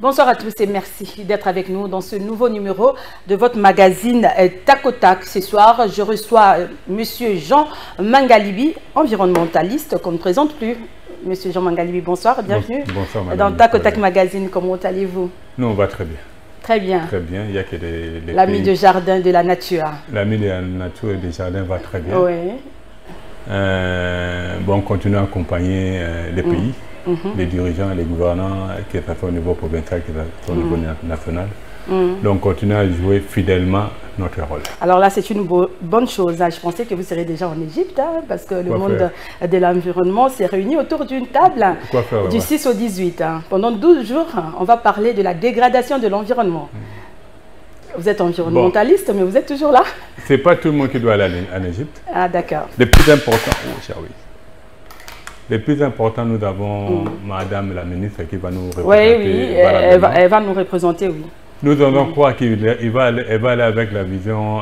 Bonsoir à tous et merci d'être avec nous dans ce nouveau numéro de votre magazine Tac au Tac. Ce soir, je reçois Monsieur Jean Mangalibi, environnementaliste qu'on ne présente plus. Monsieur Jean Mangalibi, bonsoir, bienvenue. Bonsoir, dans Tac au Tac Magazine. Comment allez-vous? Nous, on va très bien. Très bien. Très bien, il y a que l'ami de jardin de la nature. L'ami de la nature et des jardins va très bien. Oui. On continue à accompagner les pays, les dirigeants, les gouvernants, que ce soit au niveau provincial, que ce soit au niveau national. Donc, on continue à jouer fidèlement notre rôle. Alors là, c'est une bonne chose. Je pensais que vous seriez déjà en Égypte, parce que le monde de l'environnement s'est réuni autour d'une table du 6 au 18. Pendant 12 jours, on va parler de la dégradation de l'environnement. Vous êtes environnementaliste, mais vous êtes toujours là. Ce n'est pas tout le monde qui doit aller en Égypte. Ah, d'accord. Le plus important, le plus important, nous avons Madame la ministre qui va nous représenter. Oui, elle va nous représenter, oui. Nous allons croire qu'elle va aller avec la vision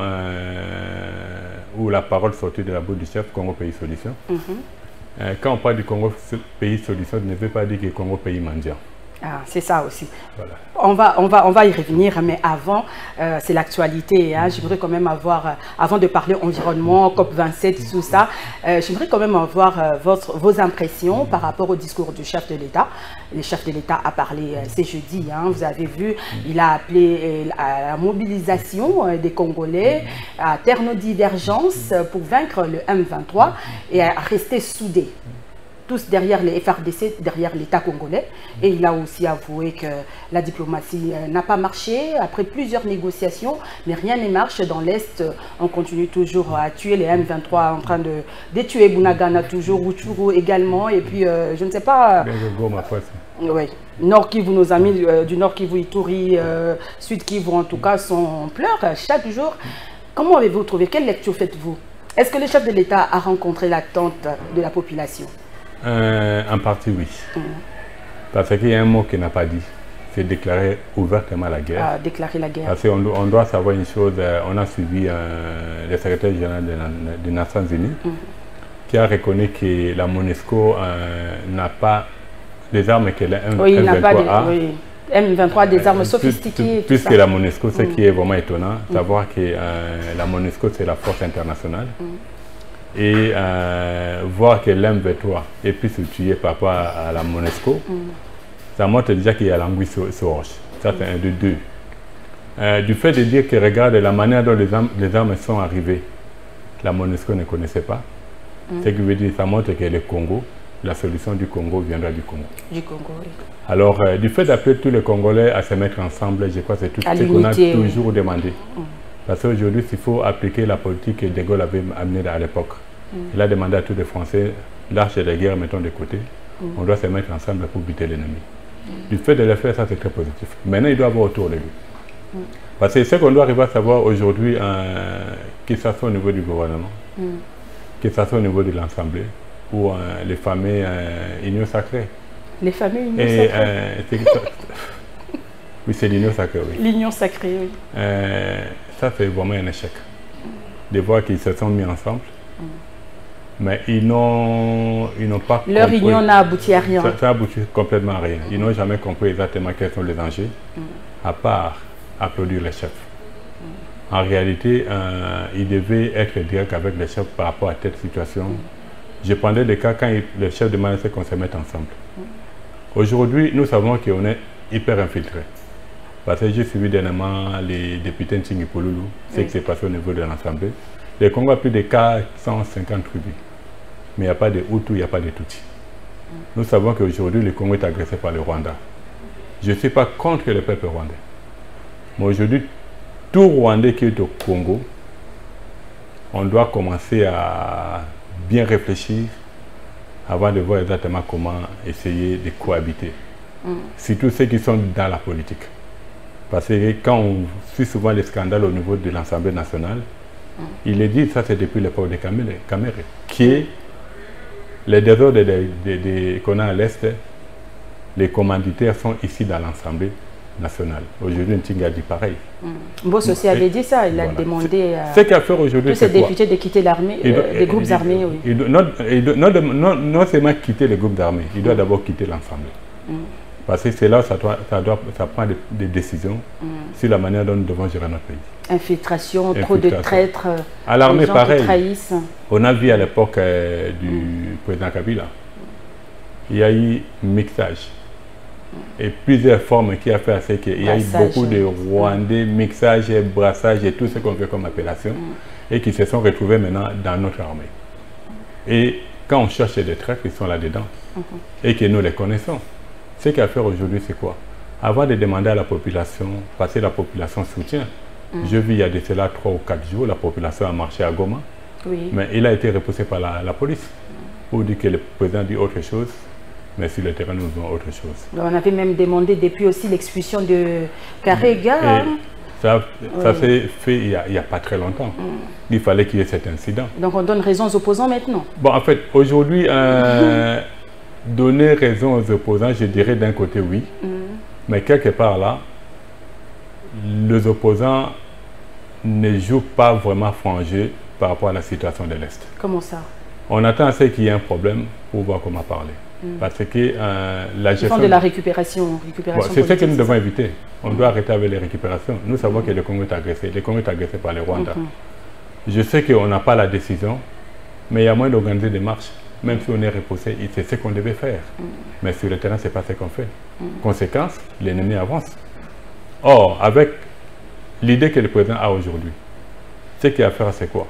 ou la parole sortie de la bouche du chef Congo Pays Solution. Quand on parle du Congo Pays Solution, ne veut pas dire que Congo Pays mendiant. Ah, c'est ça aussi. Voilà. On va y revenir, mais avant, c'est l'actualité. J'aimerais quand même avoir, avant de parler environnement, COP27, tout ça, j'aimerais quand même avoir vos impressions par rapport au discours du chef de l'État. Le chef de l'État a parlé ce jeudi, vous avez vu, il a appelé à la mobilisation des Congolais, à taire nos divergences pour vaincre le M23 et à rester soudés. Tous derrière les FRDC, derrière l'État congolais. Et il a aussi avoué que la diplomatie n'a pas marché. Après plusieurs négociations, mais rien ne marche. Dans l'Est, on continue toujours à tuer les M23, en train de tuer Bunagana toujours, Rutshuru également. Et puis, je ne sais pas... Oui. Nord Kivu, nos amis du Nord Kivu, Ituri, Sud Kivu, en tout cas, sont en pleurs chaque jour. Comment avez-vous trouvé? Quelle lecture faites-vous? Est-ce que le chef de l'État a rencontré l'attente de la population? En partie, oui. Parce qu'il y a un mot qu'il n'a pas dit. C'est déclarer ouvertement la guerre. Ah, déclarer la guerre. Parce qu'on doit savoir une chose. On a suivi le secrétaire général des Nations Unies qui a reconnu que la MONUSCO n'a pas les armes que la M23 a. M23 des armes sophistiquées. Puisque la MONUSCO, ce qui est vraiment étonnant, savoir que la MONUSCO, c'est la force internationale. Et voir que l'M23 est plus tué par rapport à la MONUSCO, ça montre déjà qu'il y a l'anguille sur roche. Ça, c'est un de deux. Du fait de dire que regarde la manière dont les armes sont arrivées, la MONUSCO ne connaissait pas. Ce qui veut dire, ça montre que le Congo, la solution du Congo viendra du Congo. Du Congo, oui. Alors, du fait d'appeler tous les Congolais à se mettre ensemble, je crois que c'est tout ce qu'on a toujours demandé. Parce qu'aujourd'hui, il faut appliquer la politique que De Gaulle avait amenée à l'époque. Il a demandé à tous les Français, l'arche de guerre, mettons de côté, on doit se mettre ensemble pour buter l'ennemi. Du fait de le faire, ça c'est très positif. Maintenant, il doit avoir autour de lui. Parce que ce qu'on doit arriver à savoir aujourd'hui, que ce soit au niveau du gouvernement, que ce soit au niveau de l'Assemblée, ou les fameux unions sacrées. Les fameux unions sacrées. Oui, c'est l'union sacrée, oui. L'union sacrée, oui. Ça, c'est vraiment un échec. De voir qu'ils se sont mis ensemble, mais ils n'ont pas leur compris. Union n'a abouti à rien. Ça a abouti complètement à rien. Ils n'ont jamais compris exactement quels sont les enjeux, à part applaudir les chefs. En réalité, ils devaient être direct avec les chefs par rapport à cette situation. Je prendrais le cas quand les chefs demandaient qu'on se mette ensemble. Aujourd'hui, nous savons qu'on est hyper infiltrés. Parce que j'ai suivi dernièrement les députés de Tsingipolulu, ce qui s'est passé au niveau de l'Assemblée. Le Congo a plus de 450 tribus. Mais il n'y a pas de Hutu, il n'y a pas de Tutsi. Nous savons qu'aujourd'hui, le Congo est agressé par le Rwanda. Je ne suis pas contre le peuple rwandais. Mais aujourd'hui, tout Rwandais qui est au Congo, on doit commencer à bien réfléchir avant de voir exactement comment essayer de cohabiter. Surtout ceux qui sont dans la politique. Parce que quand on suit souvent les scandales au niveau de l'Assemblée nationale, il est dit, ça c'est depuis l'époque de Kamere, qui est les désordres qu'on a à l'Est, les commanditaires sont ici dans l'Assemblée nationale. Aujourd'hui, Ntinga dit pareil. Boss aussi avait dit ça, il a demandé à tous ces députés de quitter l'armée, les groupes armés. Non seulement quitter les groupes armés, il doit d'abord quitter l'Assemblée. Parce que c'est là où ça prend des décisions sur la manière dont nous devons gérer notre pays. Infiltration, trop de traîtres, à l'armée, pareil. Qui trahissent. On a vu à l'époque du président Kabila, il y a eu mixage. Et plusieurs formes qui a fait à ce qu'il y a eu beaucoup de Rwandais, mixage et brassage et tout ce qu'on fait comme appellation, et qui se sont retrouvés maintenant dans notre armée. Et quand on cherche des traîtres, ils sont là-dedans, et que nous les connaissons. Ce qu'il y a à faire aujourd'hui, c'est quoi? Avant de demander à la population, parce que la population soutient. Je vis il y a de cela 3 ou 4 jours, la population a marché à Goma, mais il a été repoussé par la police pour dire que le président dit autre chose. Mais sur le terrain, nous faisons autre chose. On avait même demandé depuis aussi l'expulsion de Karega. Ça s'est fait il n'y a pas très longtemps. Il fallait qu'il y ait cet incident. Donc on donne raison aux opposants maintenant? Bon, en fait, aujourd'hui, donner raison aux opposants, je dirais d'un côté oui. Mais quelque part là, les opposants ne jouent pas vraiment franc jeu par rapport à la situation de l'Est. Comment ça? On attend à ce qu'il y ait un problème pour voir comment parler. Parce que la gestion... Ils font de la récupération. C'est ce que nous devons éviter. On doit arrêter avec les récupérations. Nous savons que le Congo est agressé. Le Congo est agressé par les Rwandais. Je sais qu'on n'a pas la décision, mais il y a moyen d'organiser des marches. Même si on est repoussé, c'est ce qu'on devait faire. Mais sur le terrain, ce n'est pas ce qu'on fait. Conséquence, l'ennemi avance. Or, avec l'idée que le président a aujourd'hui, ce qu'il y a à faire, c'est quoi?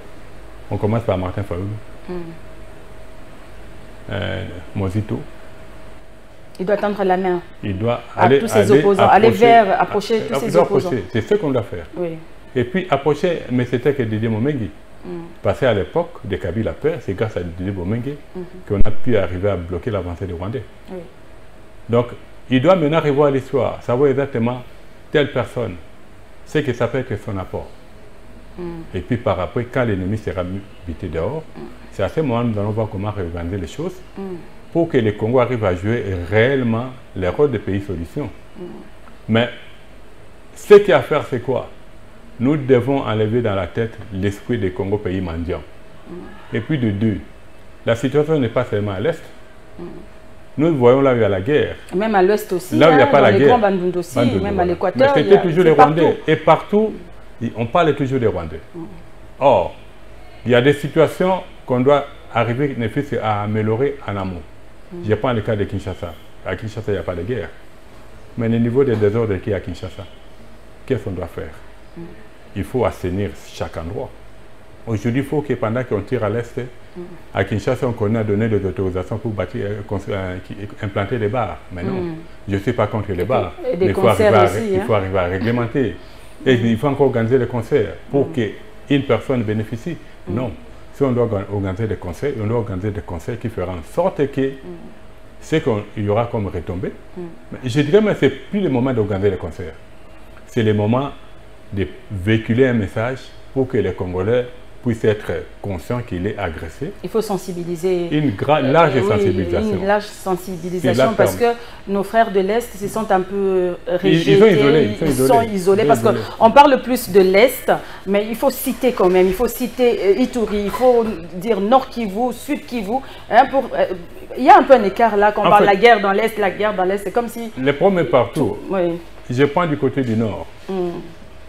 On commence par Martin Fayulu. Mozito. Il doit tendre la main. Il doit à tous ses opposants, approcher tous ses opposants. C'est ce qu'on doit faire. Et puis approcher, mais c'était que Didier Momengi. Parce qu'à l'époque de Kabila Père, c'est grâce à Didier Momengi qu'on a pu arriver à bloquer l'avancée des Rwandais. Donc, il doit maintenant revoir l'histoire, savoir exactement telle personne, ce que ça peut être son apport. Et puis par après, quand l'ennemi sera buté dehors, c'est à ce moment que nous allons voir comment réorganiser les choses pour que le Congo arrive à jouer réellement le rôle de pays solution. Mais ce qu'il y a à faire, c'est quoi? Nous devons enlever dans la tête l'esprit des Congo pays mendiants. Et puis de deux, la situation n'est pas seulement à l'Est. Nous voyons là où il y a la guerre. Même à l'Ouest aussi. Là où il n'y a pas la guerre. Aussi, même à l'Équateur. Mais c'était toujours les Rwandais. Et partout, on parle toujours des Rwandais. Or, il y a des situations qu'on doit arriver à améliorer en amont. Je prends le cas de Kinshasa. À Kinshasa, il n'y a pas de guerre. Mais le niveau des désordres qu'il y a à Kinshasa, qu'est-ce qu'on doit faire? Il faut assainir chaque endroit. Aujourd'hui, il faut que pendant qu'on tire à l'Est, à Kinshasa, on connaît à donner des autorisations pour bâtir, implanter des bars. Mais non, je ne suis pas contre les bars. Mais il faut arriver à réglementer. Et il faut encore organiser des concerts pour qu'une personne bénéficie. Non. Si on doit organiser des concerts, on doit organiser des concerts qui feront en sorte que ce qu'il y aura comme retombée. Je dirais, mais ce n'est plus le moment d'organiser les concerts. C'est le moment de véhiculer un message pour que les Congolais puissent être conscients qu'il est agressé. Il faut sensibiliser. Une large sensibilisation. Une large sensibilisation parce que nos frères de l'Est se sentent un peu rejetés. Ils sont isolés. Parce qu'on parle plus de l'Est, mais il faut citer quand même. Il faut citer Ituri, il faut dire Nord Kivu, Sud Kivu. Hein, il y a un peu un écart là quand on parle de la guerre dans l'Est, c'est comme si... Le problème est partout. Je prends du côté du Nord.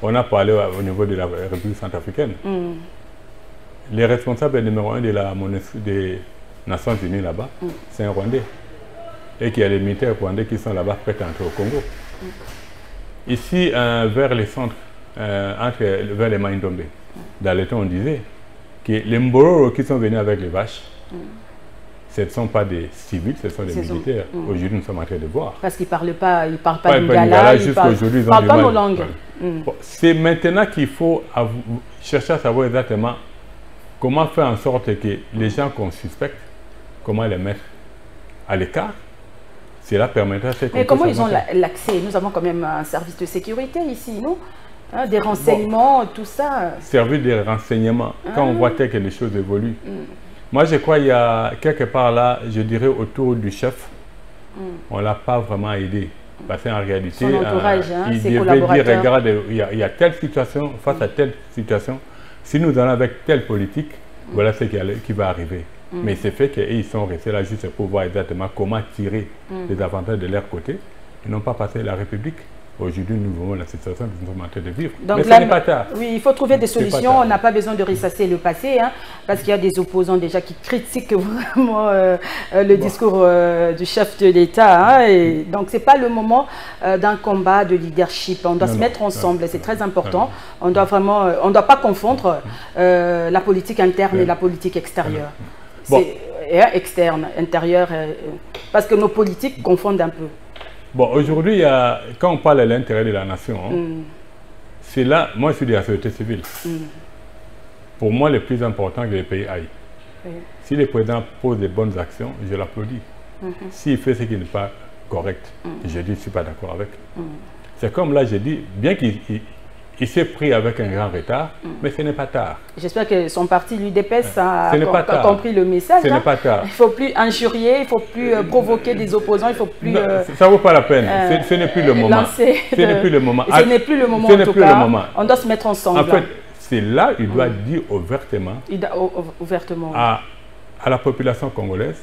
On a parlé au niveau de la République centrafricaine. Les responsables numéro 1 des Nations Unies là-bas, c'est un Rwandais. Et qu'il y a les militaires rwandais qui sont là-bas prêts à entrer au Congo. Ici, vers les centres, vers les Maïndombe, dans le temps, on disait que les Mbororo qui sont venus avec les vaches, ce ne sont pas des civils, ce sont des militaires. Aujourd'hui, nous sommes en train de voir. Parce qu'ils ne parlent pas Lingala, ils ne parlent pas nos langues. C'est maintenant qu'il faut chercher à savoir exactement comment faire en sorte que les gens qu'on suspecte, comment les mettre à l'écart. Cela permettra... Mais comment ils ont l'accès? Nous avons quand même un service de sécurité ici, non? Des renseignements, tout ça. Service de renseignements, quand on voit que les choses évoluent. Moi, je crois qu'il y a quelque part là, je dirais autour du chef, on ne l'a pas vraiment aidé. Parce qu'en réalité, son entourage, il devait dire, regarde, il y a telle situation, face à telle situation, si nous allons avec telle politique, voilà ce qui va arriver. Mais c'est fait qu'ils sont restés là juste pour voir exactement comment tirer les avantages de leur côté ils n'ont pas passé la République. Aujourd'hui, nous vivons la situation que nous sommes en train de vivre. Donc, mais ce n'est pas tard. Oui, il faut trouver des solutions. On n'a pas besoin de ressasser le passé, hein, parce qu'il y a des opposants déjà qui critiquent vraiment le discours du chef de l'État. Hein, et donc, ce n'est pas le moment d'un combat de leadership. On doit se mettre ensemble, c'est très important. On doit vraiment, on ne doit pas confondre la politique interne et la politique extérieure. Bon. Externe, intérieure, parce que nos politiques confondent un peu. Bon, aujourd'hui, quand on parle de l'intérêt de la nation, c'est là, moi je suis de la société civile. Pour moi, le plus important que les pays aillent. Si le président pose des bonnes actions, je l'applaudis. S'il fait ce qui n'est pas correct, je dis je ne suis pas d'accord avec. C'est comme là, j'ai dit, bien qu'il s'est pris avec un grand retard, mais ce n'est pas tard. J'espère que son parti, l'UDPS, a compris le message. Ce n'est pas tard. Il ne faut plus injurier, il ne faut plus provoquer des opposants, il ne faut plus... Non, ça ne vaut pas la peine, ce n'est plus le moment. Ce n'est plus le moment. Ce n'est plus le moment, en tout cas. On doit se mettre ensemble. En fait, c'est là qu'il doit dire ouvertement, à la population congolaise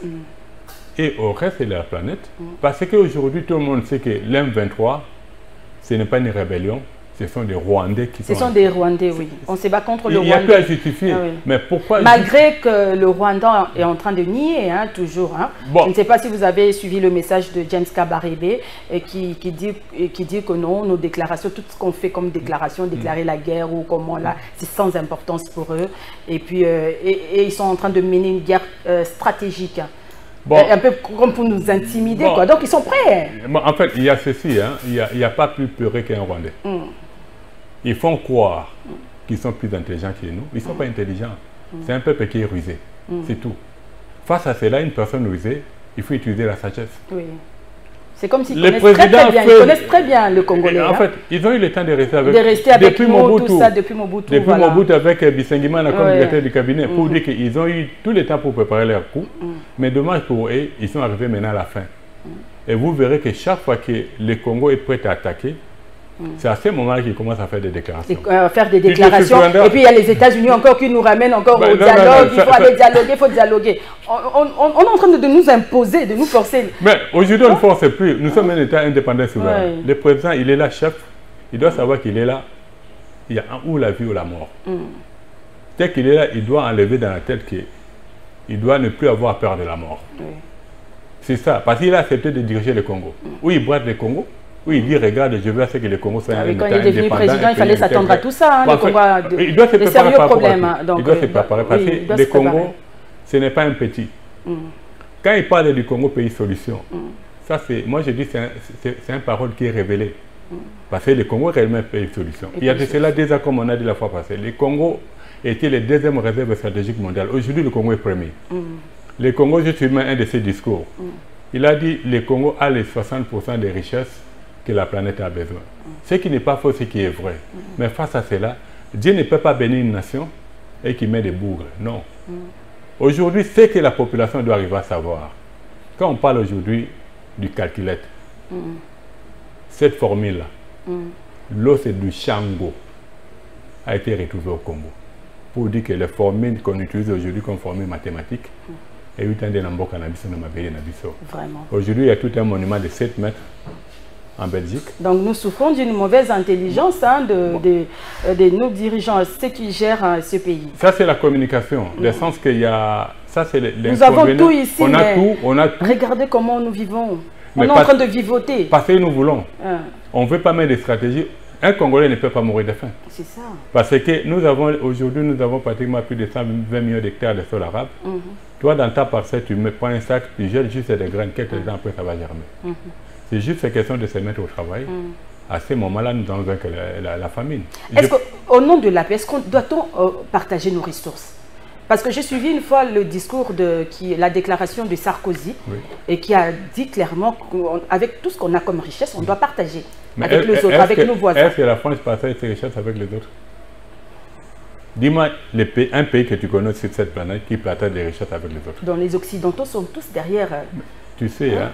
et au reste de la planète, parce qu'aujourd'hui, tout le monde sait que l'M23, ce n'est pas une rébellion. Ce sont des Rwandais qui sont... Ce sont des Rwandais, oui. On se bat contre le Rwanda. Il n'y a plus à justifier. Ah, oui. Mais pourquoi... Malgré que le Rwanda est en train de nier, hein, toujours. Hein. Bon. Je ne sais pas si vous avez suivi le message de James Kabarebe qui dit que non, nos déclarations, tout ce qu'on fait comme déclaration, déclarer la guerre ou comment là, c'est sans importance pour eux. Et puis, et ils sont en train de mener une guerre stratégique. Hein. Bon. Un peu comme pour nous intimider, quoi. Donc ils sont prêts. Bon, en fait, il y a ceci, hein. Il n'y a pas plus peureux qu'un Rwandais. Ils font croire qu'ils sont plus intelligents que nous. Ils ne sont pas intelligents. C'est un peuple qui est rusé. C'est tout. Face à cela, une personne rusée, il faut utiliser la sagesse. Oui. C'est comme s'ils connaissent très bien le Congolais. En fait, ils ont eu le temps de rester avec, depuis Mobutu. Tout ça, depuis Mobutu. Depuis Mobutu avec Bisengimana comme directeur du cabinet, pour dire qu'ils ont eu tout le temps pour préparer leur coup. Mais dommage pour eux, ils sont arrivés maintenant à la fin. Et vous verrez que chaque fois que le Congo est prêt à attaquer, c'est à ce moment-là qu'ils commencent à faire des déclarations. Faire des déclarations. Et puis il y a les États-Unis encore qui nous ramènent encore au dialogue. Il faut aller dialoguer, il faut dialoguer. On est en train de nous imposer, de nous forcer. Mais aujourd'hui, on ne force plus. Nous sommes un État indépendant souverain. Le président, il est là, chef. Il doit savoir qu'il est là. Il y a ou la vie ou la mort. Dès qu'il est là, il doit enlever dans la tête qu'il doit ne plus avoir peur de la mort. C'est ça. Parce qu'il a accepté de diriger le Congo. Oui, il brade le Congo. Oui, il dit, regarde, je veux à ce que le Congo soit un État indépendant. Quand il est devenu président, il fallait s'attendre à tout ça. Hein, il doit se préparer par rapport à tout. Il doit se préparer parce que le Congo, ce n'est pas un petit. Quand il parle du Congo pays solution, ça c'est, moi je dis, c'est une parole qui est révélée. Parce que le Congo est réellement un pays solution. Il y a de cela déjà, comme on a dit la fois passée. Le Congo était le deuxième réserve stratégique mondiale. Aujourd'hui, le Congo est premier. Le Congo, justement, un de ses discours, il a dit le Congo a les 60% des richesses que la planète a besoin. Ce qui n'est pas faux, ce qui est vrai. Mais face à cela, Dieu ne peut pas bénir une nation et qui met des bougres. Non. Aujourd'hui, ce que la population doit arriver à savoir, quand on parle aujourd'hui du calculette, cette formule-là, l'eau c'est du Shango, a été retrouvée au Congo. Pour dire que les formules qu'on utilise aujourd'hui comme formule mathématique, aujourd'hui, il y a tout un monument de 7 mètres en Belgique. Donc nous souffrons d'une mauvaise intelligence hein, de nos dirigeants, ceux qui gèrent ce pays. Ça c'est la communication, dans le sens qu'il y a... Ça, nous avons tout ici, on a tout. Regardez comment nous vivons. On est en train de vivoter. Parce que nous voulons. On ne veut pas mettre des stratégies. Un Congolais ne peut pas mourir de faim. C'est ça. Parce que nous avons, aujourd'hui, nous avons pratiquement plus de 120 millions d'hectares de sol arabe. Toi, dans ta parcelle, tu me prends un sac, tu jettes juste des graines, quelques temps après, ça va germer. C'est juste une question de se mettre au travail. À ce moment-là, nous allons vaincre la famine. Est-ce qu'au nom de la paix, doit-on partager nos ressources? Parce que j'ai suivi une fois le discours la déclaration de Sarkozy, et qui a dit clairement qu'avec tout ce qu'on a comme richesse, on doit partager avec les autres, avec nos voisins. Est-ce que la France partage ses richesses avec les autres? Dis-moi un pays que tu connais sur cette planète qui partage des richesses avec les autres. Donc les Occidentaux sont tous derrière. Tu sais, hein,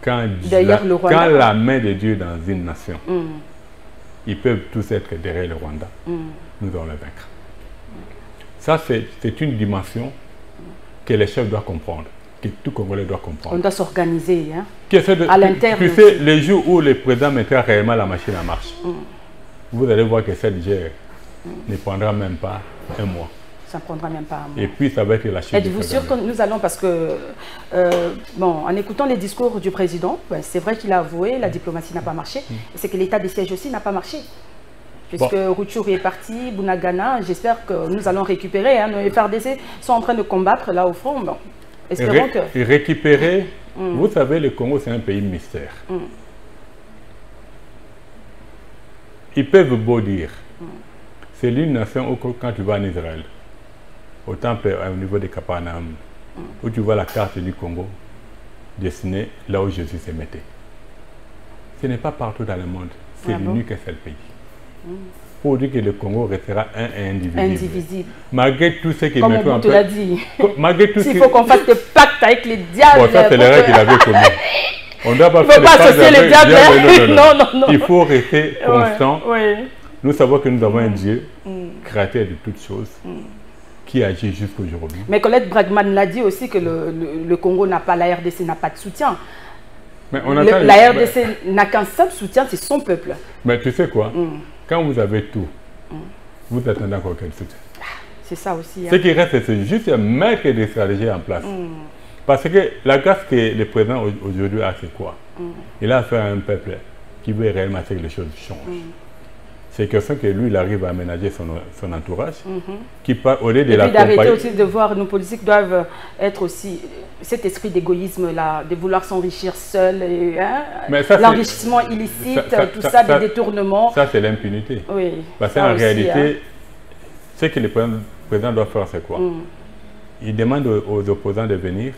quand la main de Dieu est dans une nation, ils peuvent tous être derrière le Rwanda. Nous allons le vaincre. Ça, c'est une dimension que les chefs doivent comprendre. que tout Congolais doit comprendre. On doit s'organiser. Hein? À l'interne. Tu sais, les jours où le président mettra réellement la machine en marche, vous allez voir que cette guerre ne prendra même pas un mois. Ça ne prendra même pas un mois. Et puis, ça va être la chute. Êtes-vous sûr que nous allons, parce que, bon, en écoutant les discours du président, ben, c'est vrai qu'il a avoué, la diplomatie n'a pas marché, et c'est que l'état des sièges aussi n'a pas marché. Puisque Rutshuru est parti, Bunagana, j'espère que nous allons récupérer. Hein, les FARDC sont en train de combattre là au front. Bon, espérons que... Récupérer, vous savez, le Congo, c'est un pays mystère. Ils peuvent beau dire, c'est l'une nation quand tu vas en Israël, au temple au niveau de Capernaum, où tu vois la carte du Congo dessinée là où Jésus se mettait. Ce n'est pas partout dans le monde, c'est l'unique seul pays. Pour dire que le Congo restera un et indivisible. Malgré tout ce qui comme Mobutu l'a dit. Malgré tout il faut qu'on fasse des pactes avec les diables. Bon, ça c'est l'erreur qu'il avait commis. On ne doit pas faire associer les diables. Non. Il faut rester constant. Nous savons que nous avons un Dieu, créateur de toutes choses, qui agit jusqu'aujourd'hui. Mais Colette Bragman l'a dit aussi que le Congo n'a pas, la RDC n'a pas de soutien. Mais la RDC n'a qu'un seul soutien, c'est son peuple. Mais tu sais quoi? Quand vous avez tout, vous attendez encore quel soutien? C'est ça aussi. Hein. Ce qui reste, c'est juste mettre des stratégies en place. Parce que la grâce que le président aujourd'hui a, c'est quoi? Il a affaire à un peuple qui veut réellement que les choses changent. C'est question que lui, il arrive à aménager son entourage, qui part au lieu de la compagnie. D'arrêter aussi de voir, nos politiques doivent être aussi, cet esprit d'égoïsme-là, de vouloir s'enrichir seul, hein, l'enrichissement illicite, tout ça, des détournements. Ça, c'est l'impunité. Oui. Parce qu'en réalité, ce que le président doit faire, c'est quoi? Il demande aux opposants de venir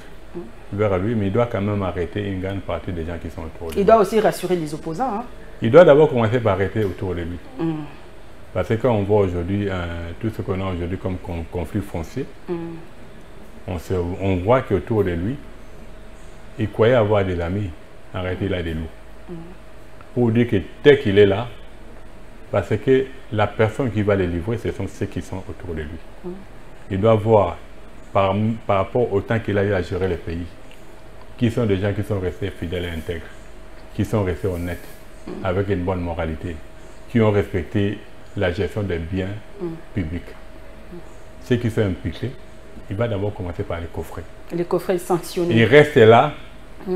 vers lui, mais il doit quand même arrêter une grande partie des gens qui sont autour de lui. Il doit aussi rassurer les opposants. Hein. Il doit d'abord commencer par arrêter autour de lui. Parce que quand on voit aujourd'hui tout ce qu'on a aujourd'hui comme conflit foncier, on voit qu'autour de lui, il croyait avoir des amis. En réalité, il a des loups. Pour dire que dès qu'il est là, parce que la personne qui va les livrer, ce sont ceux qui sont autour de lui. Il doit voir, par rapport au temps qu'il a eu à gérer le pays, qui sont des gens qui sont restés fidèles et intègres, qui sont restés honnêtes, avec une bonne moralité, qui ont respecté la gestion des biens publics. Ceux qui sont impliqués, il va d'abord commencer par les coffrer. Les coffrer sanctionnés. Il reste là,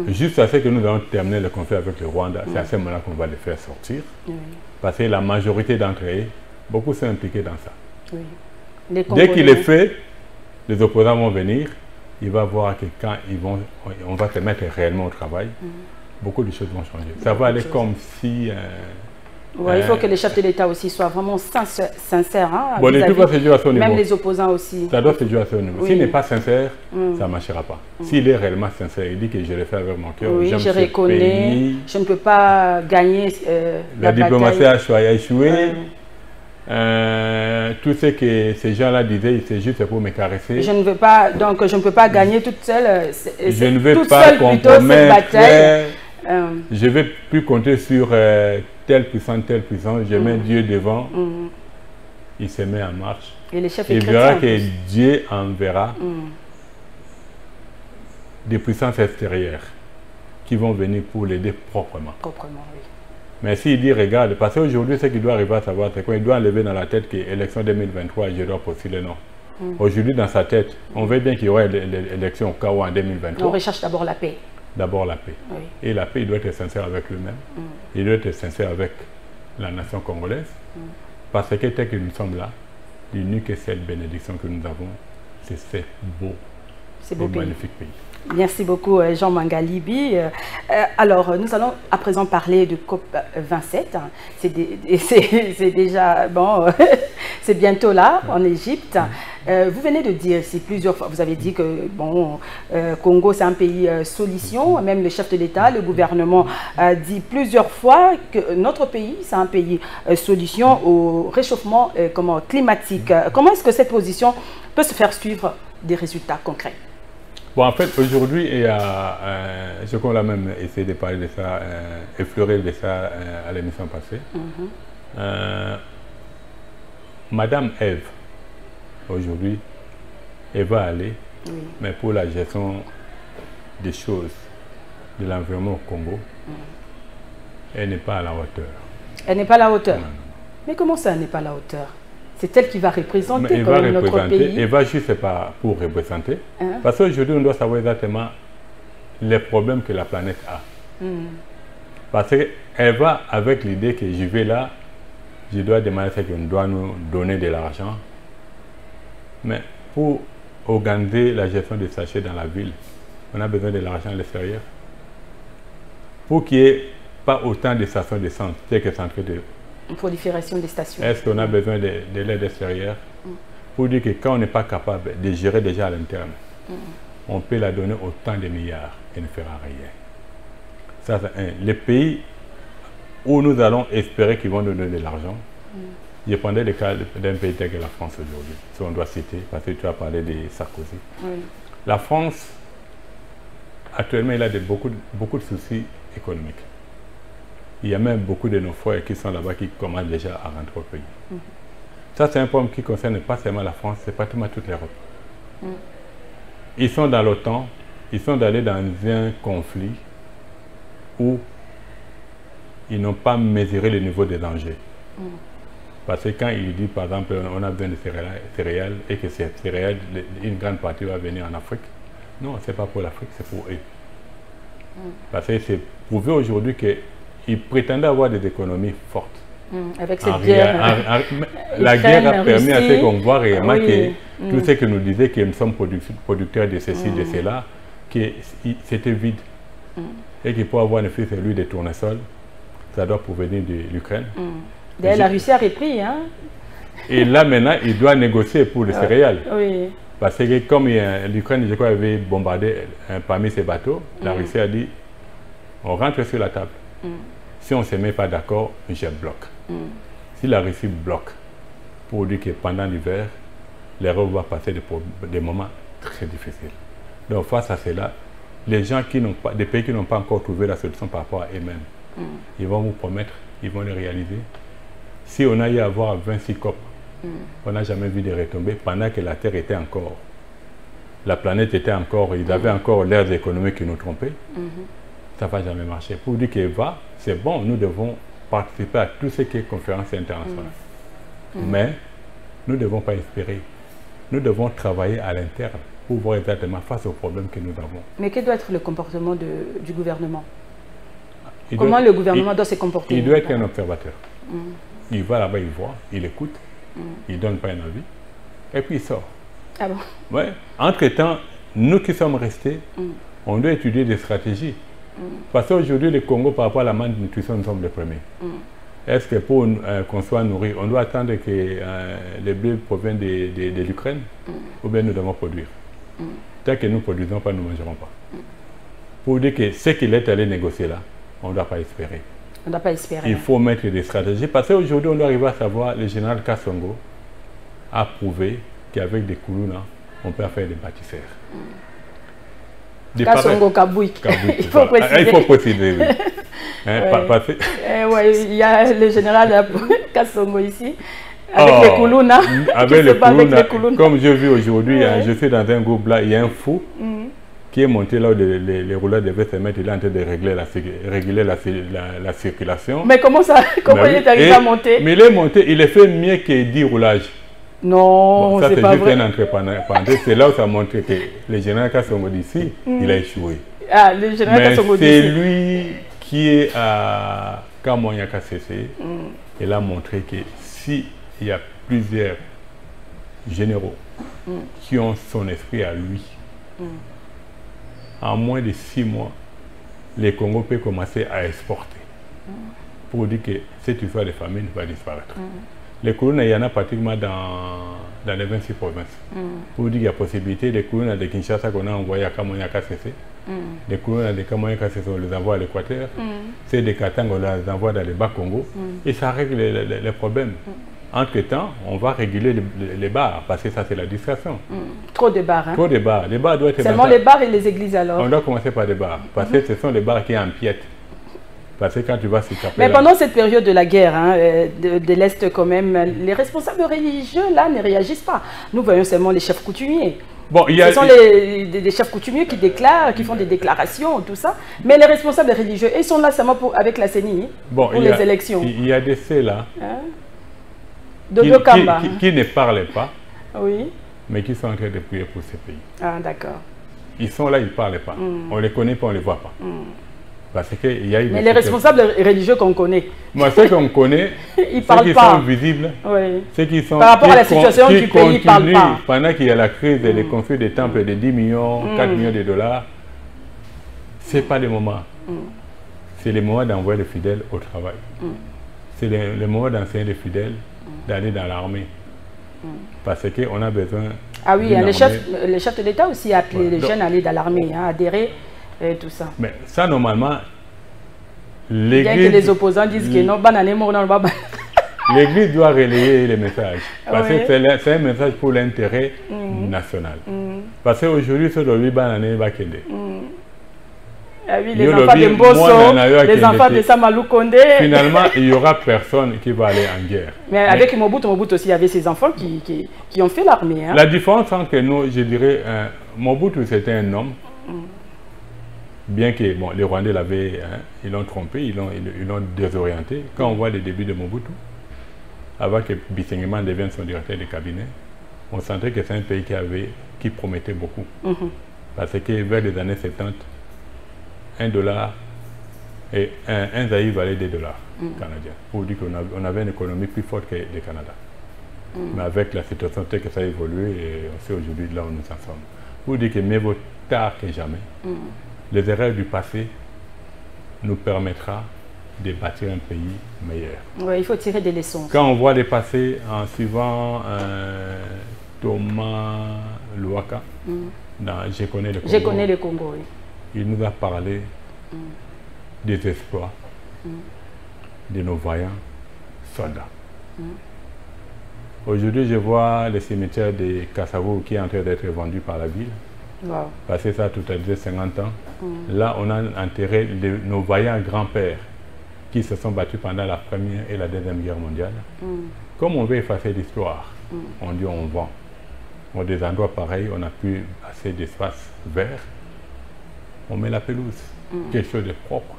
juste à ce que nous allons terminer le conflit avec le Rwanda. C'est à ce moment-là qu'on va les faire sortir. Parce que la majorité d'entre eux, beaucoup sont impliqués dans ça. Dès qu'il est fait, les opposants vont venir, il va voir que quand on va se mettre réellement au travail, beaucoup de choses vont changer. Ça va aller comme si... il faut que les chefs de l'État aussi soient vraiment sincères. Hein, bon, les tout va se jouer à son niveau. Même les opposants aussi. Ça doit se jouer à son niveau. S'il n'est pas sincère, ça ne marchera pas. S'il est réellement sincère, il dit que je le fais avec mon cœur. Oui, je reconnais, je ne peux pas gagner la diplomatie a échoué. Tout ce que ces gens-là disaient, c'est juste pour me caresser. Je ne veux pas, donc je ne peux pas gagner toute seule. Je ne veux pas compromettre. Je ne vais plus compter sur telle puissance. Je mets Dieu devant. Il se met en marche. Et les chefs il verra que Dieu enverra des puissances extérieures qui vont venir pour l'aider proprement. Mais s'il dit, regarde, parce qu'aujourd'hui, ce qu'il doit arriver à savoir, c'est qu'il doit enlever dans la tête que l'élection 2023, je dois postuler, non. Aujourd'hui, dans sa tête, on veut bien qu'il y aura l'élection au cas où en 2023. On recherche d'abord la paix. D'abord la paix. Et la paix, il doit être sincère avec lui-même. Il doit être sincère avec la nation congolaise. Parce que tel que nous sommes là, l'unique et seule bénédiction que nous avons, c'est ce beau magnifique pays. Merci beaucoup Jean Mangalibi. Alors nous allons à présent parler de COP27. C'est déjà, bon, c'est bientôt là en Égypte. Vous venez de dire ici plusieurs fois, vous avez dit que bon, Congo c'est un pays solution, même le chef de l'État, le gouvernement a dit plusieurs fois que notre pays c'est un pays solution au réchauffement climatique. Comment est-ce que cette position peut se faire suivre des résultats concrets? Bon, en fait, aujourd'hui, il y a, je crois qu'on a même essayé de parler de ça, effleurer de ça à l'émission passée. Madame Ève, aujourd'hui, elle va aller, mais pour la gestion des choses de l'environnement au Congo, elle n'est pas à la hauteur. Elle n'est pas à la hauteur. Non. Mais comment ça, elle n'est pas à la hauteur? C'est elle qui va représenter quand même notre pays. Elle va juste pas pour représenter. Parce qu'aujourd'hui, on doit savoir exactement les problèmes que la planète a. Parce qu'elle va avec l'idée que je vais là, je dois demander ce qu'on doit nous donner de l'argent. Mais pour organiser la gestion des sachets dans la ville, on a besoin de l'argent à l'extérieur. Pour qu'il n'y ait pas autant de stations d'essence, c'est que centre de prolifération des stations. Est-ce qu'on a besoin de l'aide extérieure? Pour dire que quand on n'est pas capable de gérer déjà à l'interne, on peut la donner autant de milliards et ne fera rien. Ça, c'est un. Les pays où nous allons espérer qu'ils vont nous donner de l'argent, je prendrais le cas d'un pays tel que la France aujourd'hui, si on doit citer, parce que tu as parlé de Sarkozy. La France, actuellement, il a beaucoup de soucis économiques. Il y a même beaucoup de nos frères qui sont là-bas qui commencent déjà à rentrer au pays. Ça, c'est un problème qui ne concerne pas seulement la France, c'est pratiquement toute l'Europe. Ils sont dans l'OTAN, ils sont allés dans un conflit où ils n'ont pas mesuré le niveau des dangers. Parce que quand il dit, par exemple, on a besoin de céréales et que ces céréales, une grande partie va venir en Afrique, non, ce n'est pas pour l'Afrique, c'est pour eux. Parce que c'est prouvé aujourd'hui qu'ils prétendaient avoir des économies fortes. Avec cette guerre. La guerre a permis à ce qu'on voit réellement que tout ce que nous disait que nous sommes producteurs de ceci, de cela, que c'était vide. Et qu'il faut avoir ne fût-ce lui des tournesols, ça doit provenir de l'Ukraine. D'ailleurs, la Russie a repris. Hein? Et là, maintenant, il doit négocier pour les céréales. Parce que comme l'Ukraine, je crois, avait bombardé parmi ses bateaux, la Russie a dit, on rentre sur la table. Si on ne se met pas d'accord, je bloque. Si la Russie bloque, pour dire que pendant l'hiver, l'Europe va passer des moments très difficiles. Donc face à cela, les gens qui n'ont pas, des pays qui n'ont pas encore trouvé la solution par rapport à eux-mêmes, ils vont vous promettre, ils vont le réaliser. Si on a eu à avoir 26 COP, on n'a jamais vu de retombées pendant que la Terre était encore, la planète était encore, ils avaient encore l'ère économique qui nous trompait. Ça ne va jamais marcher. Pour dire qu'il va, c'est bon, nous devons participer à tout ce qui est conférence internationale. Mais nous ne devons pas espérer. Nous devons travailler à l'interne pour voir exactement face aux problèmes que nous avons. Mais quel doit être le comportement du gouvernement? Comment le gouvernement doit se comporter? Il doit être un observateur. Il va là-bas, il voit, il écoute, il ne donne pas un avis, et puis il sort. Ah bon? Ouais. Entre-temps, nous qui sommes restés, on doit étudier des stratégies. Parce qu'aujourd'hui, le Congo, par rapport à la malnutrition, nous sommes les premiers. Est-ce que pour qu'on soit nourri, on doit attendre que les blés proviennent de l'Ukraine ou bien nous devons produire? Tant que nous ne produisons pas, nous ne mangerons pas. Pour dire que ce qu'il est allé négocier là, on ne doit pas espérer. On ne doit pas espérer. Il faut mettre des stratégies. Parce qu'aujourd'hui, on doit arriver à savoir, le général Kassongo a prouvé qu'avec des Koulouna, on peut faire des bâtisseurs. Kassongo Kabouik. Il faut préciser. Il faut préciser, oui. Il y a le général Kassongo ici, avec les Koulouna. Avec les Koulouna. Comme je vis aujourd'hui, je suis dans un groupe là, il y a un fou qui est monté là où les rouleurs devaient se mettre, il est en train de régler la circulation. Mais comment ça, comment il est arrivé à monter? Mais il est monté, il est fait mieux que 10 roulages. Non, c'est pas vrai. Ça, c'est juste un entrepreneur. C'est là où ça montre que le général Kassongo d'ici, il a échoué. Ah, le général Kassongo d'ici. C'est lui qui est à Kamonyaka CC. Il a montré que s'il y a plusieurs généraux qui ont son esprit à lui, en moins de 6 mois, le Congo peut commencer à exporter. Pour dire que cette histoire de famine va disparaître. Les Koulouna, il y en a pratiquement dans les 26 provinces. Pour dire qu'il y a possibilité, les Koulouna de Kinshasa qu'on a envoyé à Kamonyaka CC, les Koulouna de Kamonyaka CC, on les envoie à l'Équateur, c'est des Katang, on les envoie dans les Bas-Congo, et ça règle les problèmes. Entre-temps, on va réguler les bars, parce que ça, c'est la distraction. Trop de bars, hein? Trop de bars. Les bars doivent être... Seulement les bars et les églises, alors? On doit commencer par des bars, parce que ce sont les bars qui empiètent. Parce que quand tu vas se taper... Mais pendant cette période de la guerre, hein, de l'Est quand même, les responsables religieux, là, ne réagissent pas. Nous voyons seulement les chefs coutumiers. Bon, ce sont des chefs coutumiers qui déclarent, qui font des déclarations, tout ça. Mais les responsables religieux, ils sont là seulement avec la CENI, pour les élections. Il y a des ceux-là qui ne parlent pas, oui, mais qui sont en train de prier pour ces pays. Ah, d'accord. Ils sont là, ils ne parlent pas. On ne les connaît pas, on ne les voit pas. Parce que y a eu mais les responsables religieux qu'on connaît. Moi, ceux qu'on connaît, ils parlent ceux qui pas. sont visibles, oui. Ceux qui sont... Par rapport à la situation du pays, ils ne parlent pas. Pendant qu'il y a la crise et les conflits des temples de 10 millions, 4 millions de dollars, ce n'est pas le moment. C'est le moment d'envoyer les fidèles au travail. C'est le moment d'enseigner les fidèles d'aller dans l'armée. Parce qu'on a besoin... Ah oui, les chefs de l'État aussi appellent les jeunes à aller dans l'armée, adhérer et tout ça. Mais ça, normalement, l'Église... Bien que les opposants disent que non, l'Église doit relayer les messages. Parce que c'est un message pour l'intérêt national. Parce qu'aujourd'hui, c'est le Libanais va Kende. Ah oui, les enfants de Mbosso, les enfants de Samalou Kondé. Finalement, il n'y aura personne qui va aller en guerre. Mais avec Mobutu aussi, il y avait ses enfants qui ont fait l'armée. La différence entre nous, je dirais, Mobutu c'était un homme, bien que bon, les Rwandais l'avaient, ils l'ont trompé, ils l'ont désorienté. Quand on voit les débuts de Mobutu, avant que Bisengema devienne son directeur de cabinet, on sentait que c'est un pays qui promettait beaucoup. Parce que vers les années 70, $1 et un Zaïre valait $2 canadiens. Pour dire qu'on avait une économie plus forte que le Canada. Mais avec la situation telle que ça a évolué, et on sait aujourd'hui là où nous en sommes. Pour dire que mieux vaut tard que jamais, les erreurs du passé nous permettra de bâtir un pays meilleur. Oui, il faut tirer des leçons. Quand on voit les passés en suivant Thomas Louaka, dans Je connais le Congo. Je connais le Congo, oui. Il nous a parlé des exploits de nos vaillants soldats. Aujourd'hui, je vois le cimetière de Kassavo qui est en train d'être vendu par la ville. Wow. Parce que ça, tout à fait 50 ans. Là, on a enterré nos vaillants grands-pères qui se sont battus pendant la Première et la Deuxième Guerre mondiale. Comme on veut effacer l'histoire, on dit on vend. Dans des endroits pareils, on n'a plus assez d'espace vert. On met la pelouse, quelque chose de propre.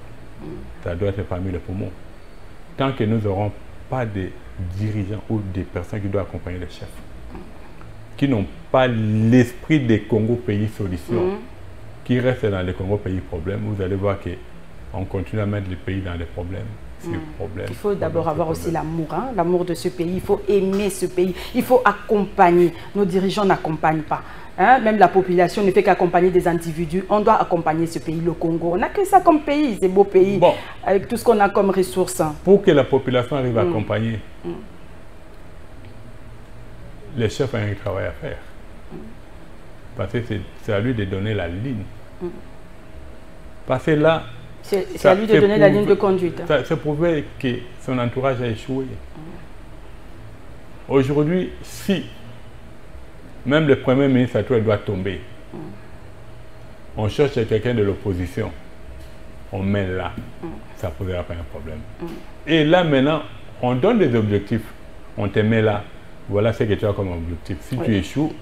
Ça doit être parmi les poumons. Tant que nous n'aurons pas de dirigeants ou des personnes qui doivent accompagner les chefs, qui n'ont pas l'esprit des Congo pays solutions, qui restent dans les Congo pays problèmes, vous allez voir qu'on continue à mettre les pays dans des problèmes. Il faut d'abord avoir aussi l'amour, l'amour de ce pays. Il faut aimer ce pays. Il faut accompagner. Nos dirigeants n'accompagnent pas. Même la population ne fait qu'accompagner des individus. On doit accompagner ce pays, le Congo. On n'a que ça comme pays, c'est beau pays, avec tout ce qu'on a comme ressources. Pour que la population arrive à accompagner, les chefs ont un travail à faire. Parce que c'est à lui de donner la ligne. Parce que là, c'est à lui de donner la ligne de conduite. Ça prouvait que son entourage a échoué. Aujourd'hui, si même le Premier ministre doit tomber, on cherche quelqu'un de l'opposition, on met là, ça ne posera pas un problème. Et là maintenant, on donne des objectifs, on te met là, voilà ce que tu as comme objectif. Si tu échoues,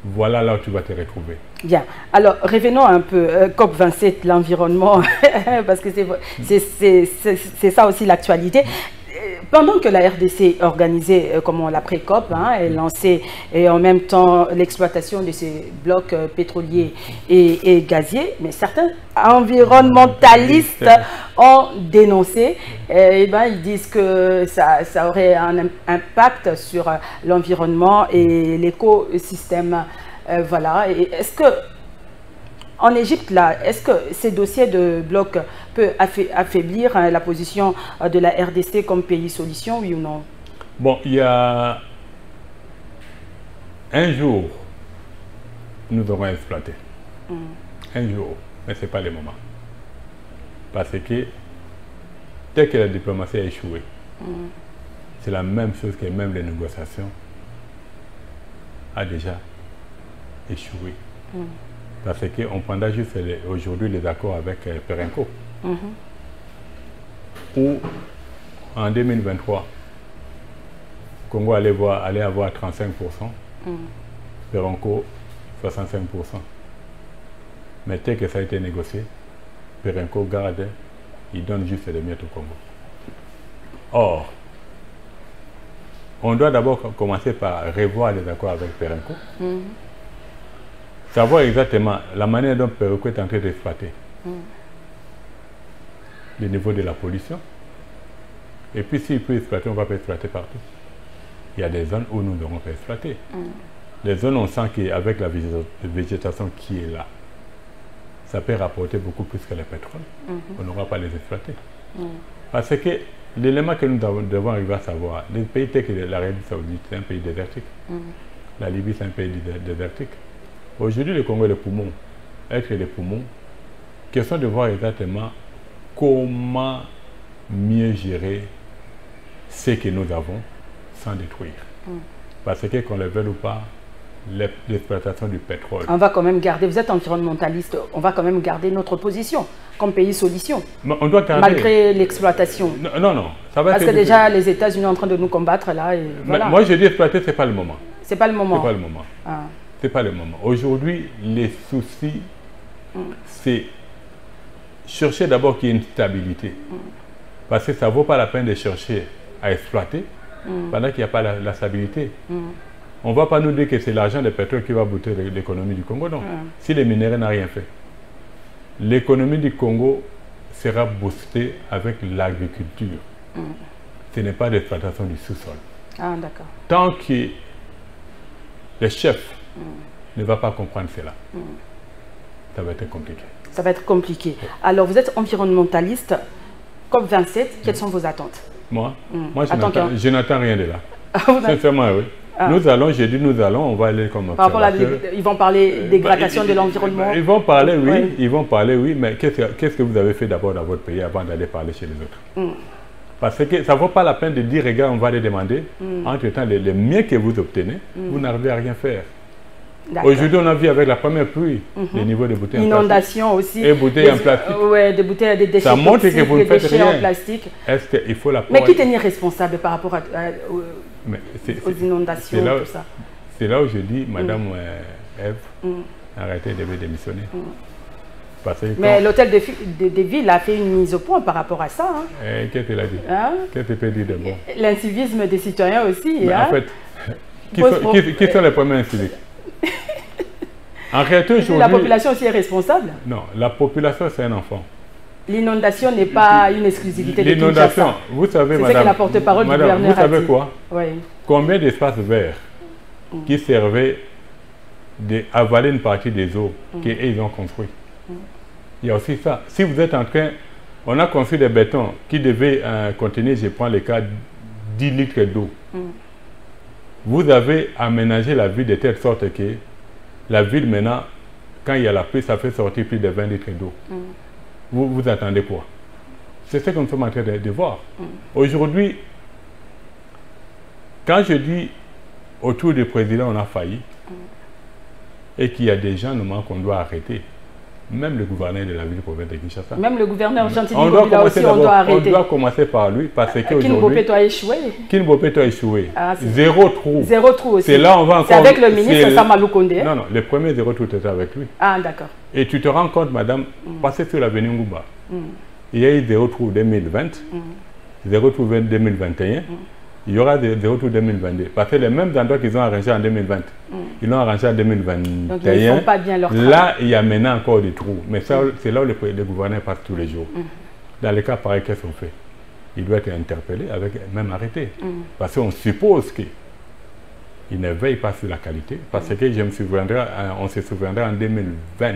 voilà là où tu vas te retrouver. Bien. Alors, revenons un peu, COP27, l'environnement, parce que c'est ça aussi l'actualité. Pendant que la RDC organisait comment l'après-COP, et lançait et en même temps l'exploitation de ces blocs pétroliers et gaziers, mais certains environnementalistes ont dénoncé, ils disent que ça aurait un impact sur l'environnement et l'écosystème. Voilà. Est-ce que en Égypte, là, est-ce que ces dossiers de bloc peuvent affaiblir la position de la RDC comme pays solution, oui ou non? Bon, il y a un jour, nous aurons exploité. Un jour, mais ce n'est pas le moment. Parce que, dès que la diplomatie a échoué, c'est la même chose que même les négociations a déjà échoué. Parce qu'on prendra juste aujourd'hui les accords avec Perenco. Où en 2023, Congo allait avoir 35%. Perenco 65%. Mais tel que ça a été négocié, Perenco garde, il donne juste les miettes au Congo. Or, on doit d'abord commencer par revoir les accords avec Perenco, savoir exactement la manière dont Perenco est en train d'exploiter le niveau de la pollution. Et puis s'il peut exploiter, on ne va pas exploiter partout. Il y a des zones où nous n'aurons pas exploité. Les zones, on sent qu'avec la végétation qui est là, ça peut rapporter beaucoup plus que le pétrole. On n'aura pas les exploiter. Parce que l'élément que nous devons arriver à savoir, les pays tels que l'Arabie Saoudite, c'est un pays désertique. La Libye, c'est un pays désertique. Aujourd'hui, le Congo est le poumon. Être les poumons, question de voir exactement comment mieux gérer ce que nous avons sans détruire. Parce que qu'on le veuille ou pas, l'exploitation du pétrole. On va quand même garder, vous êtes environnementaliste, on va quand même garder notre position comme pays solution. On doit garder, malgré l'exploitation. Non, ça va. Parce que déjà les États-Unis sont en train de nous combattre là. Et voilà. Moi je dis exploiter, c'est pas le moment. C'est pas le moment. C'est pas le moment. C'est pas le moment. Aujourd'hui, les soucis, c'est chercher d'abord qu'il y ait une stabilité. Parce que ça ne vaut pas la peine de chercher à exploiter pendant qu'il n'y a pas la stabilité. On ne va pas nous dire que c'est l'argent du pétrole qui va booster l'économie du Congo, non. Si les minéraux n'ont rien fait. L'économie du Congo sera boostée avec l'agriculture. Ce n'est pas l'exploitation du sous-sol. Ah, d'accord. Tant que le chef ne va pas comprendre cela, ça va être compliqué. Ça va être compliqué. Alors, vous êtes environnementaliste, COP27, quelles sont vos attentes? Moi je n'attends rien de là. Sincèrement, oui. Nous allons, j'ai dit nous allons, on va aller comme observateur. Ils vont parler dégradation de l'environnement. Ils vont parler, oui, ils vont parler, oui, mais qu'est-ce que vous avez fait d'abord dans votre pays avant d'aller parler chez les autres? Parce que ça ne vaut pas la peine de dire, regarde, on va les demander. Entre-temps, les mieux que vous obtenez, vous n'arrivez à rien faire. Aujourd'hui, on a vu avec la première pluie, les niveaux de bouteilles inondation en plastique. Aussi. Et bouteilles en plastique. Oui, des bouteilles, des déchets. Ça montre que vous ne faites rien. En plastique. Est-ce qu'il faut la Mais qui tenir responsable par rapport aux inondations, tout ça? C'est là où je dis, Madame Ève, arrêtez de démissionner. Mais l'hôtel de ville a fait une mise au point par rapport à ça. Qu'est-ce qu'elle a dit? Qu'est-ce que tu peux dire de bon? L'incivisme des citoyens aussi. En fait, qui sont les premiers inciviques? En réalité, aujourd'hui, la population aussi est responsable? Non, la population, c'est un enfant. L'inondation n'est pas une exclusivité de Kinshasa. L'inondation, vous savez, madame, c'est que la porte-parole du gouverneur vous savez quoi? Oui. Combien d'espaces verts qui servaient d'avaler une partie des eaux qu'ils ont construits? Il y a aussi ça. Si vous êtes en train, on a construit des bétons qui devaient contenir, je prends le cas, 10 litres d'eau. Vous avez aménagé la ville de telle sorte que la ville maintenant, quand il y a la pluie, ça fait sortir plus de 20 litres d'eau. Vous attendez quoi? C'est ce que nous sommes en train de voir. Aujourd'hui, quand je dis autour du président on a failli, et qu'il y a des gens normalement qu'on doit arrêter, même le gouverneur de la ville province de Kinshasa. Même le gouverneur Gentili-Gobila aussi, on doit arrêter. On doit commencer par lui parce qu'aujourd'hui... Kinbopeto a échoué. Kinbopeto a échoué. Zéro trou. Zéro trou aussi. C'est là on va encore... C'est avec le ministre Samalou Kondé. Non, le premier zéro trou était avec lui. Ah, d'accord. Et tu te rends compte, madame, passer sur l'avenue Ngouba, il y a eu zéro trou 2020, zéro trou 2021, il y aura zéro trou 2022. Parce que les mêmes endroits qu'ils ont arrangés en 2020, ils l'ont arrangé en 2021. Donc ils ne font pas bien leur travail. Là, il y a maintenant encore des trous. Mais c'est là où les gouverneurs passent tous les jours. Dans les cas pareils, qu'est-ce qu'on fait? Il doit être interpellé, même arrêté. Parce qu'on suppose qu'il ne veille pas sur la qualité. Parce que on se souviendra en 2020.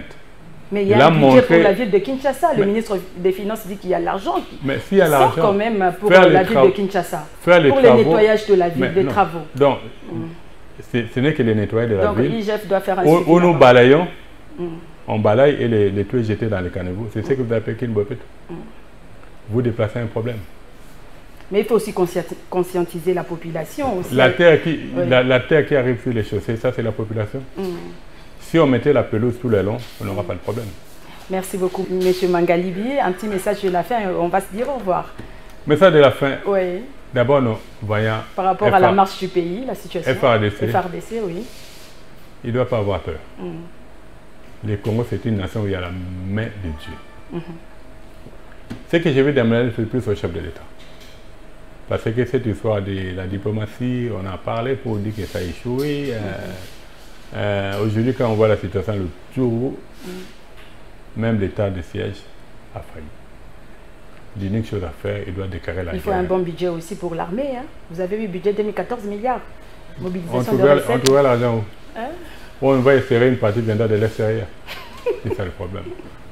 Mais il y a un budget pour la ville de Kinshasa. Le ministre des Finances dit qu'il y a l'argent qui sort quand même pour la ville de Kinshasa. Pour le nettoyage de la ville, des travaux. Donc, ce n'est que le nettoyage de la ville. Donc l'IGF doit faire un suivi. Où nous balayons, on balaye et les trucs jetés dans les caniveaux. C'est ce que vous appelez Kinbopeto. Vous déplacez un problème. Mais il faut aussi conscientiser la population. Aussi. La terre qui arrive sur les chaussées, ça c'est la population. Si on mettait la pelouse tout le long, on n'aura pas de problème. Merci beaucoup, M. Mangalibi. Un petit message de la fin, on va se dire au revoir. Message de la fin. Oui. D'abord, nous voyons... Par rapport à la marche du pays, la situation. FRDC. FRDC, oui. il ne doit pas avoir peur. Le Congo, c'est une nation où il y a la main de Dieu. Ce que je veux demander, c'est plus au chef de l'État. Parce que cette histoire de la diplomatie, on a parlé pour dire que ça a échoué. Aujourd'hui, quand on voit la situation, le jour, même l'état de siège a failli. L'unique chose à faire, il doit déclarer la guerre. Il faut un bon budget aussi pour l'armée. Hein. Vous avez vu, budget 2014 milliards. Mobilisation on trouvait l'argent où? Hein? On va espérer une partie viendra de l'extérieur. C'est ça le problème.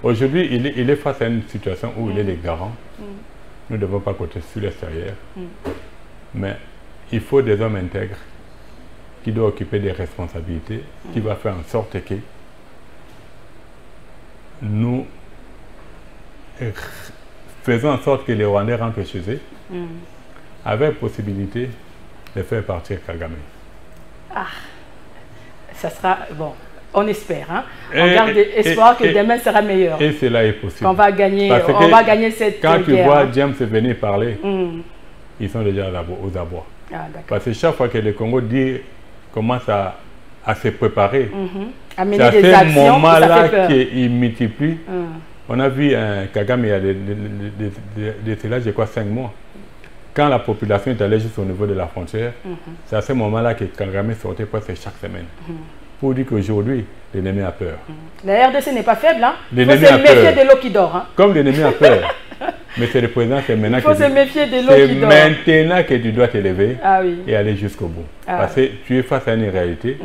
Aujourd'hui, il est face à une situation où il est les garants. Nous ne devons pas compter sur l'extérieur. Mais il faut des hommes intègres qui doivent occuper des responsabilités, qui vont faire en sorte que nous faisons en sorte que les Rwandais rentrent chez eux avec possibilité de faire partir Kagame. Ah, ça sera bon. On espère, hein? On garde espoir que demain sera meilleur. Et cela est possible. On va gagner, on va gagner cette guerre. Quand tu vois James venir parler, ils sont déjà aux abois. Ah, parce que chaque fois que le Congo commence à se préparer, à mener des actions, c'est à ce moment-là qu'il multiplie. On a vu Kagame il y a de cela, je crois, 5 mois. Quand la population est allée juste au niveau de la frontière, c'est à ce moment-là que Kagame sortait presque chaque semaine. Pour dire qu'aujourd'hui, l'ennemi a peur. La RDC n'est pas faible, hein? Il faut se méfier de l'eau qui dort. Hein? Comme l'ennemi a peur. Mais c'est le président, c'est maintenant il faut se méfier de l'eau qui dort. C'est maintenant que tu dois te lever et aller jusqu'au bout. Parce que tu es face à une réalité.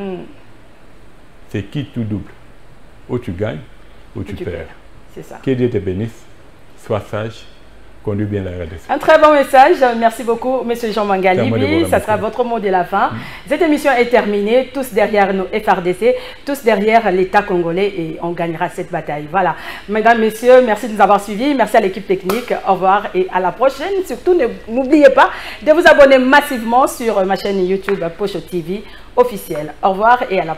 C'est qui tout double. Ou tu gagnes, ou tu perds. C'est ça. Que Dieu te bénisse. Sois sage. Conduis bien la RDC. Un très bon message. Merci beaucoup, M. Jean Mangalibi. Ça sera votre mot de la fin. Cette émission est terminée. Tous derrière nos FRDC, tous derrière l'État congolais et on gagnera cette bataille. Voilà. Mesdames, Messieurs, merci de nous avoir suivis. Merci à l'équipe technique. Au revoir et à la prochaine. Surtout, n'oubliez pas de vous abonner massivement sur ma chaîne YouTube Pocho TV officielle. Au revoir et à la prochaine.